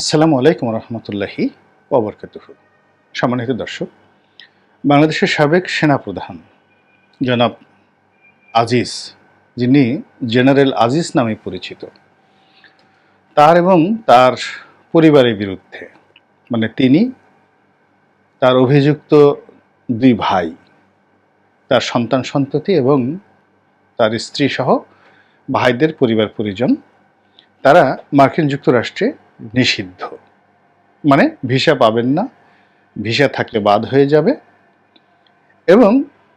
আসসালামু আলাইকুম রহমতুল্লাহি ওবরকাতুহু। সম্মানিত দর্শক, বাংলাদেশের সাবেক সেনাপ্রধান জনাব আজিজ, যিনি জেনারেল আজিজ নামে পরিচিত, তার এবং তার পরিবারের বিরুদ্ধে, মানে তিনি, তার অভিযুক্ত দুই ভাই, তার সন্তান সন্ততি এবং তার স্ত্রী সহ ভাইদের পরিবার পরিজন, তারা মার্কিন যুক্তরাষ্ট্রে নিষিদ্ধ, মানে ভিসা পাবেন না, ভিসা থাকলে বাদ হয়ে যাবে। এবং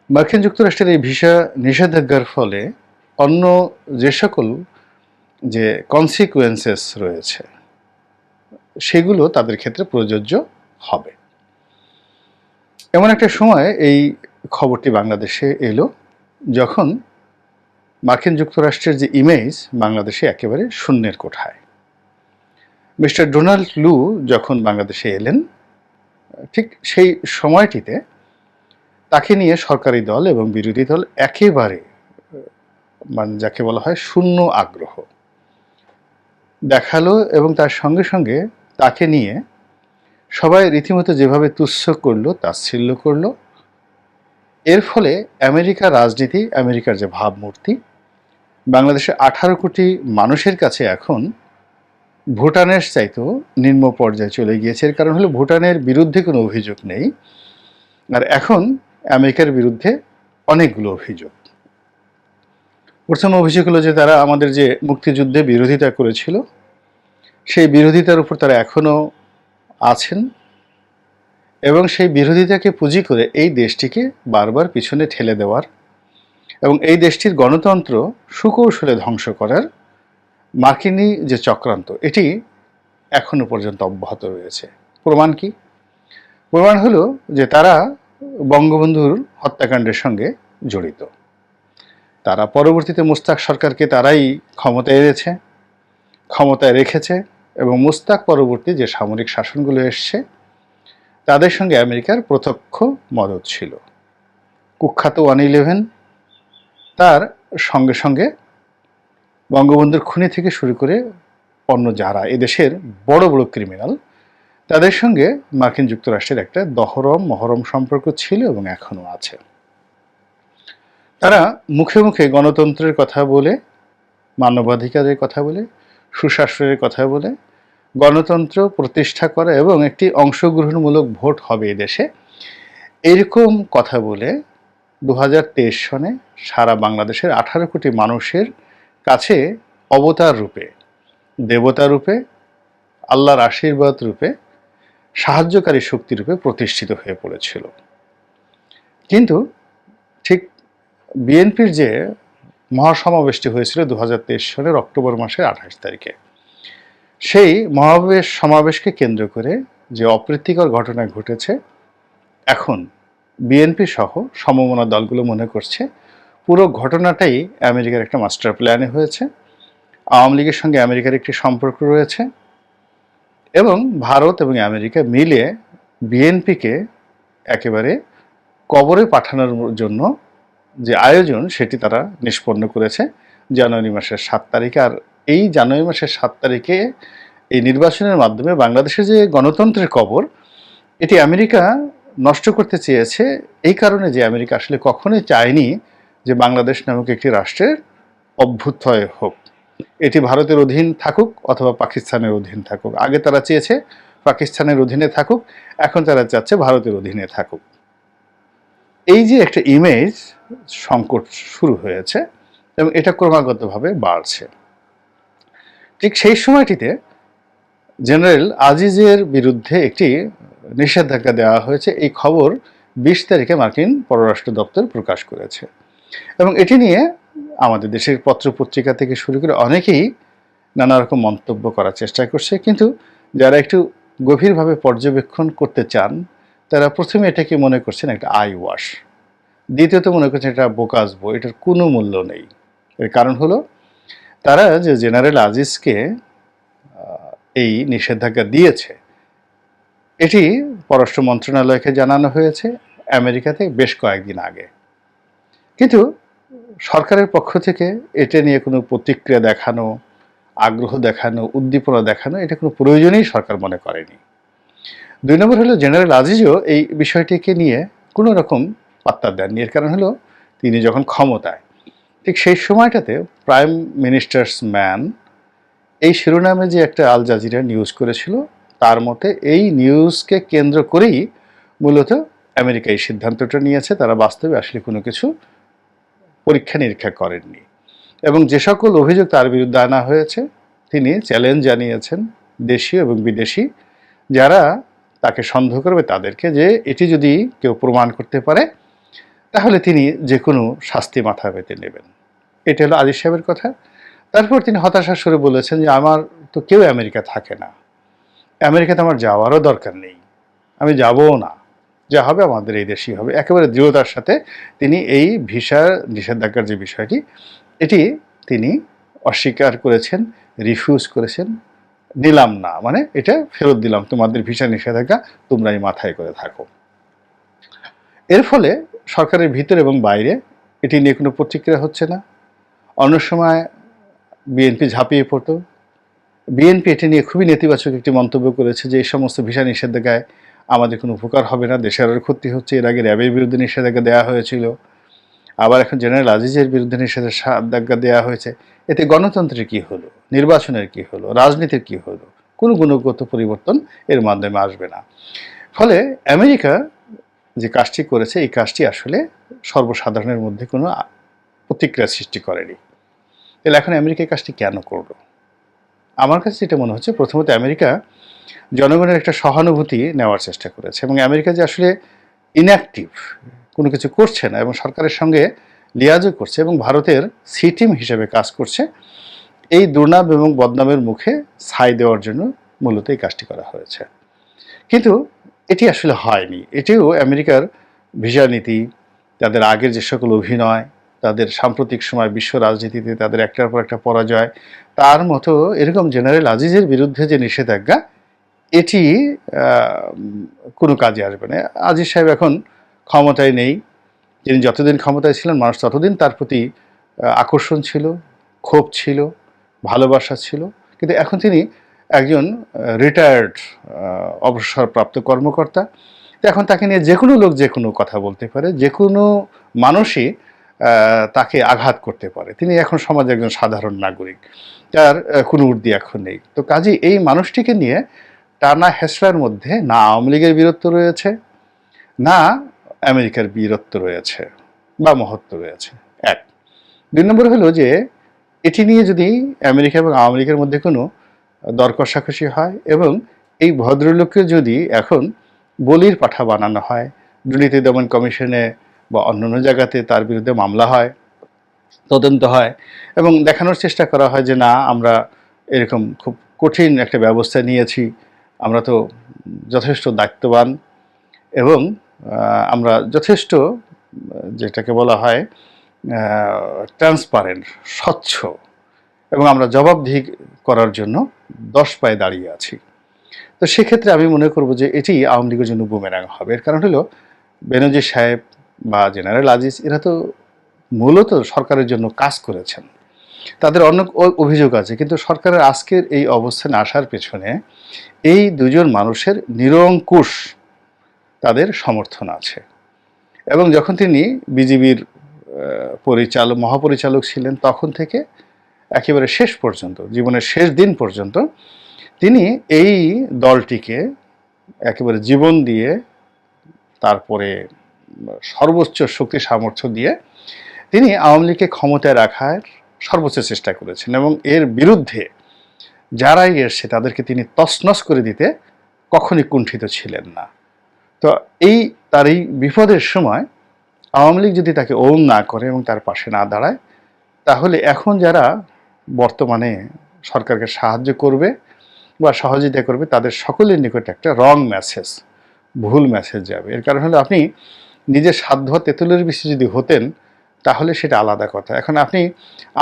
মার্কিন যুক্তরাষ্ট্রের এই ভিসা নিষেধাজ্ঞার ফলে অন্য যে সকল কনসিকুয়েন্সেস রয়েছে সেগুলো তাদের ক্ষেত্রে প্রযোজ্য হবে। এমন একটা সময় এই খবরটি বাংলাদেশে এলো যখন মার্কিন যুক্তরাষ্ট্রের যে ইমেজ বাংলাদেশে একেবারে শূন্যের কোঠায়। মিস্টার ডোনাল্ড লু যখন বাংলাদেশে এলেন, ঠিক সেই সময়টিতে তাকে নিয়ে সরকারি দল এবং বিরোধী দল একেবারে, মানে যাকে বলা হয় শূন্য আগ্রহ দেখালো, এবং তার সঙ্গে সঙ্গে তাকে নিয়ে সবাই রীতিমতো যেভাবে তুচ্ছ করলো, তাচ্ছিল্য করলো। এর ফলে আমেরিকার রাজনীতি, আমেরিকার যে ভাবমূর্তি, বাংলাদেশের 18 কোটি মানুষের কাছে এখন ভুটানের চাইতেও নিম্ন পর্যায়ে চলে গিয়েছে। এর কারণ হলো ভুটানের বিরুদ্ধে কোনো অভিযোগ নেই, আর এখন আমেরিকার বিরুদ্ধে অনেকগুলো অভিযোগ। প্রথম অভিযোগ হলো যে তারা আমাদের যে মুক্তিযুদ্ধে বিরোধিতা করেছিল, সেই বিরোধিতার উপর তারা এখনও আছেন, এবং সেই বিরোধিতাকে পুঁজি করে এই দেশটিকে বারবার পিছনে ঠেলে দেওয়ার এবং এই দেশটির গণতন্ত্র সুকৌশলে ধ্বংস করার মার্কিনী যে চক্রান্ত, এটি এখনো পর্যন্ত অব্যাহত রয়েছে। প্রমাণ কি? প্রমাণ হলো যে তারা বঙ্গবন্ধুর হত্যাকাণ্ডের সঙ্গে জড়িত। তারা পরবর্তীতে মুস্তাক সরকারকে তারাই ক্ষমতায় এনেছে, ক্ষমতায় রেখেছে, এবং মুস্তাক পরবর্তী যে সামরিক শাসনগুলো এসছে তাদের সঙ্গে আমেরিকার প্রত্যক্ষ মদত ছিল। কুখ্যাত 111, তার সঙ্গে সঙ্গে বঙ্গবন্ধুর খুনি থেকে শুরু করে অন্য যারা এদেশের বড় বড় ক্রিমিনাল, তাদের সঙ্গে মার্কিন যুক্তরাষ্ট্রের একটা মহরম সম্পর্ক ছিল এবং এখনো আছে। তারা মুখে মুখে গণতন্ত্রের কথা বলে, মানবাধিকারের কথা বলে, সুশাসনের কথা বলে, গণতন্ত্র প্রতিষ্ঠা করা এবং একটি অংশগ্রহণমূলক ভোট হবে এদেশে, এরকম কথা বলে 2023 সনে সারা বাংলাদেশের 18 কোটি মানুষের কাছে অবতার রূপে, দেবতা রূপে, আল্লাহর আশীর্বাদ রূপে, সাহায্যকারী শক্তি রূপে প্রতিষ্ঠিত হয়ে পড়েছিল। কিন্তু ঠিক বিএনপির যে মহাসমাবেশটি হয়েছিল 2023 সালের অক্টোবর মাসের 28 তারিখে, সেই সমাবেশকে কেন্দ্র করে যে অপ্রীতিকর ঘটনা ঘটেছে, এখন বিএনপি সহ সমমনা দলগুলো মনে করছে পুরো ঘটনাটাই আমেরিকার একটা মাস্টার প্ল্যানে হয়েছে। আওয়ামী লীগের সঙ্গে আমেরিকার একটি সম্পর্ক রয়েছে, এবং ভারত এবং আমেরিকা মিলে বিএনপিকে একেবারে কবরে পাঠানোর জন্য যে আয়োজন সেটি তারা নিষ্পন্ন করেছে জানুয়ারি মাসের 7 তারিখে। আর এই জানুয়ারি মাসের 7 তারিখে এই নির্বাচনের মাধ্যমে বাংলাদেশের যে গণতন্ত্রের কবর, এটি আমেরিকা নষ্ট করতে চেয়েছে, এই কারণে যে আমেরিকা আসলে কখনোই চায়নি যে বাংলাদেশ নামক একটি রাষ্ট্রের অভ্যুদয় হোক, এটি ভারতের অধীন থাকুক অথবা পাকিস্তানের অধীন থাকুক। আগে তারা চেয়েছে পাকিস্তানের অধীনে থাকুক, এখন তারা চাচ্ছে ভারতের অধীনে থাকুক। এই যে একটা ইমেজ সংকট শুরু হয়েছে এবং এটা ক্রমাগতভাবে বাড়ছে। ঠিক সেই সময়টিতে জেনারেল আজিজের বিরুদ্ধে একটি নিষেধাজ্ঞা দেওয়া হয়েছে, এই খবর 20 তারিখে মার্কিন পররাষ্ট্র দপ্তর প্রকাশ করেছে। এবং এটি নিয়ে আমাদের দেশের পত্রপত্রিকা থেকে শুরু করে অনেকেই নানা রকম মন্তব্য করার চেষ্টা করছে, কিন্তু যারা একটু গভীরভাবে পর্যবেক্ষণ করতে চান তারা প্রথমে এটাকে মনে করছেন একটা আই ওয়াশ, দ্বিতীয়ত মনে করছেন এটা বোকাসবো, এটার কোনো মূল্য নেই। এর কারণ হলো তারা যে জেনারেল আজিজকে এই নিষেধাজ্ঞা দিয়েছে, এটি পররাষ্ট্র মন্ত্রণালয়কে জানানো হয়েছে আমেরিকাতে বেশ কয়েকদিন আগে, কিন্তু সরকারের পক্ষ থেকে এটা নিয়ে কোনো প্রতিক্রিয়া দেখানো আগ্রহ দেখানো, উদ্দীপনা দেখানো এটা কোনো প্রয়োজনই সরকার মনে করেনি। ২ নম্বর হলো জেনারেল আজিজও এই বিষয়টিকে নিয়ে কোনো রকম পাত্তা দেননি। এর কারণ হলো তিনি যখন ক্ষমতায়, ঠিক সেই সময়টাতে প্রাইম মিনিস্টার্স ম্যান এই শিরোনামে যে একটা আল জাজিরা নিউজ করেছিল, তার মতে এই নিউজকে কেন্দ্র করেই মূলত আমেরিকা এই সিদ্ধান্তটা নিয়েছে। তারা বাস্তবে আসলে কোনো কিছু পরীক্ষা নিরীক্ষা করেননি এবং যে সকল অভিযোগ তার বিরুদ্ধে আনা হয়েছে তিনি চ্যালেঞ্জ জানিয়েছেন দেশীয় এবং বিদেশি যারা তাকে সন্দেহ করবে তাদেরকে, যে এটি যদি কেউ প্রমাণ করতে পারে তাহলে তিনি যে কোনো শাস্তি মাথা পেতে নেবেন। এটা হলো আজিজ সাহেবের কথা। তারপর তিনি হতাশার সুরে বলেছেন যে আমার তো কেউ আমেরিকা থাকে না, আমেরিকাতে আমার যাওয়ারও দরকার নেই, আমি যাবও না, যা হবে আমাদের এই দেশেই হবে। একেবারে দৃঢ়তার সাথে তিনি এই ভিসার নিষেধাজ্ঞার যে বিষয়টি এটি তিনি অস্বীকার করেছেন, রিফিউজ করেছেন, নিলাম না, মানে এটা ফেরত দিলাম, তোমাদের ভিসা নিষেধাজ্ঞা তোমরাই মাথায় করে থাকো। এর ফলে সরকারের ভিতরে এবং বাইরে এটি নিয়ে কোনো প্রতিক্রিয়া হচ্ছে না। অন্য সময় বিএনপি ঝাঁপিয়ে পড়তো। বিএনপি এটি নিয়ে খুবই নেতিবাচক একটি মন্তব্য করেছে যে এই সমস্ত ভিসা নিষেধাজ্ঞায় আমাদের কোনো উপকার হবে না, দেশের আরও ক্ষতি হচ্ছে। এর আগে র্যাবের বিরুদ্ধে নিষেধাজ্ঞা দেওয়া হয়েছিল, আবার এখন জেনারেল আজিজের বিরুদ্ধে নিষেধাজ্ঞা দেওয়া হয়েছে। এতে গণতন্ত্রের কি হলো, নির্বাচনের কি হলো, রাজনীতির কি হলো? কোনো গুণগত পরিবর্তন এর মাধ্যমে আসবে না। ফলে আমেরিকা যে কাজটি করেছে এই কাজটি আসলে সর্বসাধারণের মধ্যে কোনো প্রতিক্রিয়া সৃষ্টি করেনি। তাহলে এখন আমেরিকা এই কাজটি কেন করলো? আমার কাছে যেটা মনে হচ্ছে, প্রথমত আমেরিকা জনগণের একটা সহানুভূতি নেওয়ার চেষ্টা করেছে এবং আমেরিকা যে আসলে ইনঅ্যাক্টিভ, কোনো কিছু করছে না এবং সরকারের সঙ্গে লিয়াজও করছে এবং ভারতের সি টিম হিসেবে কাজ করছে, এই দুর্নাম এবং বদনামের মুখে ছাই দেওয়ার জন্য মূলত এই কাজটি করা হয়েছে। কিন্তু এটি আসলে হয়নি। এটিও আমেরিকার ভিসা নীতি, তাদের আগের যে সকল অভিনয়, তাদের সাম্প্রতিক সময় বিশ্ব রাজনীতিতে তাদের একটার পর একটা পরাজয়, তার মতো এরকম জেনারেল আজিজের বিরুদ্ধে যে নিষেধাজ্ঞা এটি কোনো কাজে আসবে না। আজিজ সাহেব এখন ক্ষমতায় নেই, তিনি যতদিন ক্ষমতায় ছিলেন মানুষ ততদিন তার প্রতি আকর্ষণ ছিল, ক্ষোভ ছিল, ভালোবাসা ছিল। কিন্তু এখন তিনি একজন রিটায়ার্ড অবসরপ্রাপ্ত কর্মকর্তা, এখন তাকে নিয়ে যে কোনো লোক যে কোনো কথা বলতে পারে, যে কোনো মানুষই তাকে আঘাত করতে পারে। তিনি এখন সমাজে একজন সাধারণ নাগরিক, তার কোনো ঊর্ধ্বে এখন নেই। তো কাজেই এই মানুষটিকে নিয়ে টানা হেঁচড়ার মধ্যে না আওয়ামী লীগের বীরত্ব রয়েছে, না আমেরিকার বীরত্ব রয়েছে বা মহত্ব রয়েছে। এক। ২ নম্বর হলো যে এটি নিয়ে যদি আমেরিকা এবং আওয়ামী লীগের মধ্যে কোনো দর কষাকষি হয় এবং এই ভদ্রলোককে যদি এখন বলির পাঠা বানানো হয়, দুর্নীতি দমন কমিশনে বা অন্যান্য জায়গাতে তার বিরুদ্ধে মামলা হয়, তদন্ত হয় এবং দেখানোর চেষ্টা করা হয় যে না আমরা এরকম খুব কঠিন একটা ব্যবস্থা নিয়েছি, আমরা তো যথেষ্ট দায়িত্ববান এবং আমরা যথেষ্ট যেটাকে বলা হয় ট্রান্সপারেন্ট, স্বচ্ছ এবং আমরা জবাবদিহি করার জন্য 10 পায়ে দাঁড়িয়ে আছি। তো সেক্ষেত্রে আমি মনে করব যে এটি আওয়ামী লীগের জন্য বুমেরাং হবে। এর কারণ হলো বেনজির সাহেব বা জেনারেল আজিজ এরা তো মূলত সরকারের জন্য কাজ করেছেন, তাদের অনেক অভিযোগ আছে, কিন্তু সরকারের আজকের এই অবস্থানে আসার পেছনে এই দুজন মানুষের নিরঙ্কুশ তাদের সমর্থন আছে। এবং যখন তিনি বিজিবির মহাপরিচালক ছিলেন তখন থেকে একেবারে শেষ পর্যন্ত, জীবনের শেষ দিন পর্যন্ত তিনি এই দলটিকে একেবারে জীবন দিয়ে, তারপরে সর্বোচ্চ শক্তি সামর্থ্য দিয়ে তিনি আওয়ামী লীগকে ক্ষমতায় রাখার সর্বোচ্চ চেষ্টা করেছেন এবং এর বিরুদ্ধে যারাই এসছে তাদেরকে তিনি তছনছ করে দিতে কখনই কুণ্ঠিত ছিলেন না। তো তার এই বিপদের সময় আওয়ামী লীগ যদি তাকে ওন না করে এবং তার পাশে না দাঁড়ায়, তাহলে এখন যারা বর্তমানে সরকারকে সাহায্য করবে বা সহযোগিতা করবে তাদের সকলের নিকট একটা রং মেসেজ, ভুল মেসেজ যাবে। এর কারণ হলো আপনি নিজের সাধ্য তেঁতুলের বেশি যদি হতেন তাহলে সেটা আলাদা কথা। এখন আপনি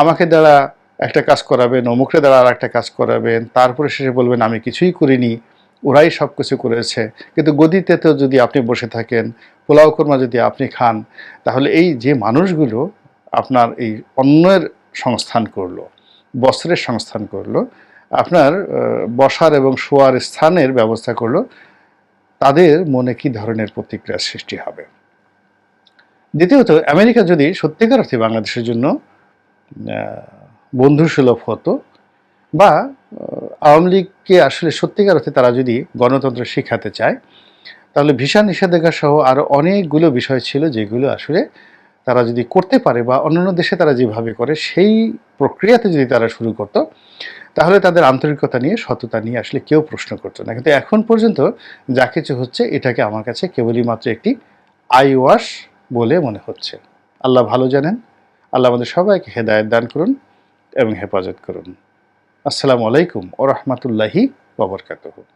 আমাকে দ্বারা একটা কাজ করাবেন, অমুকের দ্বারা আর একটা কাজ করাবেন, তারপরে শেষে বলবেন আমি কিছুই করিনি, ওরাই সব কিছু করেছে। কিন্তু গদিতে তো যদি আপনি বসে থাকেন, পোলাও কোরমা যদি আপনি খান, তাহলে এই যে মানুষগুলো আপনার এই অন্যের সংস্থান করলো, বস্ত্রের সংস্থান করলো, আপনার বসার এবং শোয়ার স্থানের ব্যবস্থা করলো, তাদের মনে কি ধরনের প্রতিক্রিয়ার সৃষ্টি হবে? দ্বিতীয়ত, আমেরিকা যদি সত্যিকার অর্থে বাংলাদেশের জন্য বন্ধুসুলভ হতো, বা আওয়ামী লীগকে আসলে সত্যিকার অর্থে তারা যদি গণতন্ত্র শিখাতে চায়, তাহলে ভিসা নিষেধাজ্ঞা সহ আরও অনেকগুলো বিষয় ছিল যেগুলো আসলে তারা যদি করতে পারে, বা অন্যান্য দেশে তারা যেভাবে করে সেই প্রক্রিয়াতে যদি তারা শুরু করতো, তাহলে তাদের আন্তরিকতা নিয়ে, সততা নিয়ে আসলে কেউ প্রশ্ন করতো না। কিন্তু এখন পর্যন্ত যা কিছু হচ্ছে, এটাকে আমার কাছে কেবলই মাত্র একটি আই ওয়াশ বলে মনে হচ্ছে। আল্লাহ ভালো জানেন। আল্লাহ আমাদের সবাইকে হেদায়েত দান করুন এবং হেফাজত করুন। আসসালামু আলাইকুম ওয়া রাহমাতুল্লাহি ওয়া বারাকাতুহু।